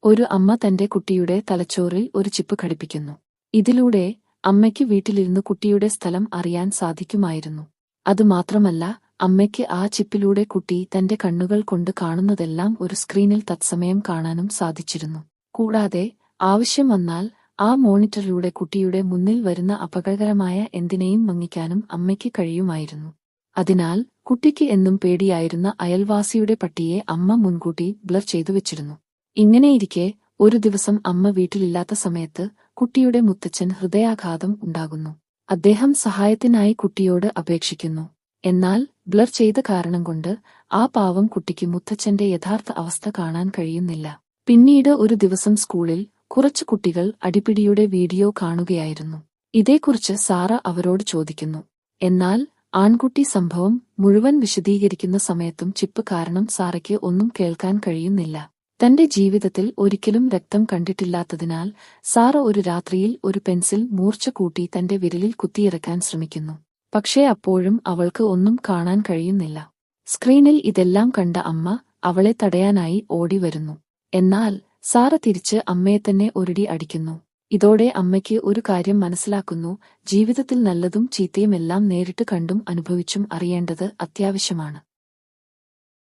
ഒരു അമ്മ തന്റെ കുട്ടിയുടെ തലച്ചോറിൽ ഒരു ചിപ്പ് ഘടിപ്പിക്കുന്നു. ഇതിലൂടെ അമ്മയ്ക്ക് വീട്ടിലിരുന്ന് കുട്ടിയുടെ സ്ഥലം അറിയാൻ സാധിക്കുമായിരുന്നു. അതുമാത്രമല്ല, അമ്മയ്ക്ക് ആ ചിപ്പിലൂടെ കുട്ടി തന്റെ കണ്ണുകൾ കൊണ്ട് കാണുന്നതെല്ലാം ഒരു സ്ക്രീനിൽ തത്സമയം കാണാനും സാധിച്ചിരുന്നു. കൂടാതെ ആവശ്യം വന്നാൽ ആ മോണിറ്ററിലൂടെ കുട്ടിയുടെ മുന്നിൽ വരുന്ന അപകടകരമായ എന്തിനേയും മങ്ങിക്കാനും അമ്മയ്ക്ക് കഴിയുമായിരുന്നു. അതിനാൽ കുട്ടിക്ക് എന്നും പേടിയായിരുന്ന അയൽവാസിയുടെ പട്ടിയെ അമ്മ മുൻകൂട്ടി ബ്ലർ ചെയ്തു വെച്ചിരുന്നു. ഇങ്ങനെയിരിക്കെ ഒരു ദിവസം അമ്മ വീട്ടിലില്ലാത്ത സമയത്ത് കുട്ടിയുടെ മുത്തച്ഛൻ ഹൃദയാഘാതം ഉണ്ടാകുന്നു. അദ്ദേഹം സഹായത്തിനായി കുട്ടിയോട് അപേക്ഷിക്കുന്നു. എന്നാൽ ബ്ലർ ചെയ്ത കാരണം കൊണ്ട് ആ പാവം കുട്ടിക്ക് മുത്തച്ഛന്റെ യഥാർത്ഥ അവസ്ഥ കാണാൻ കഴിയുന്നില്ല. പിന്നീട് ഒരു ദിവസം സ്കൂളിൽ കുറച്ചു കുട്ടികൾ അടിപിടിയുടെ വീഡിയോ കാണുകയായിരുന്നു. ഇതേക്കുറിച്ച് സാറ അവരോട് ചോദിക്കുന്നു. എന്നാൽ ആൺകുട്ടി സംഭവം മുഴുവൻ വിശദീകരിക്കുന്ന സമയത്തും ചിപ്പ് കാരണം സാറയ്ക്ക് ഒന്നും കേൾക്കാൻ കഴിയുന്നില്ല. തന്റെ ജീവിതത്തിൽ ഒരിക്കലും രക്തം കണ്ടിട്ടില്ലാത്തതിനാൽ സാറ ഒരു രാത്രിയിൽ ഒരു പെൻസിൽ മൂർച്ച കൂട്ടി തന്റെ വിരലിൽ കുത്തിയിറക്കാൻ ശ്രമിക്കുന്നു. പക്ഷേ അപ്പോഴും അവൾക്ക് ഒന്നും കാണാൻ കഴിയുന്നില്ല. സ്ക്രീനിൽ ഇതെല്ലാം കണ്ട അമ്മ അവളെ തടയാനായി ഓടി വരുന്നു. എന്നാൽ സാറ തിരിച്ച് അമ്മയെ തന്നെ ഒരടി അടിക്കുന്നു. ഇതോടെ അമ്മയ്ക്ക് ഒരു കാര്യം മനസ്സിലാക്കുന്നു: ജീവിതത്തിൽ നല്ലതും ചീത്തയുമെല്ലാം നേരിട്ട് കണ്ടും അനുഭവിച്ചും അറിയേണ്ടത് അത്യാവശ്യമാണ്.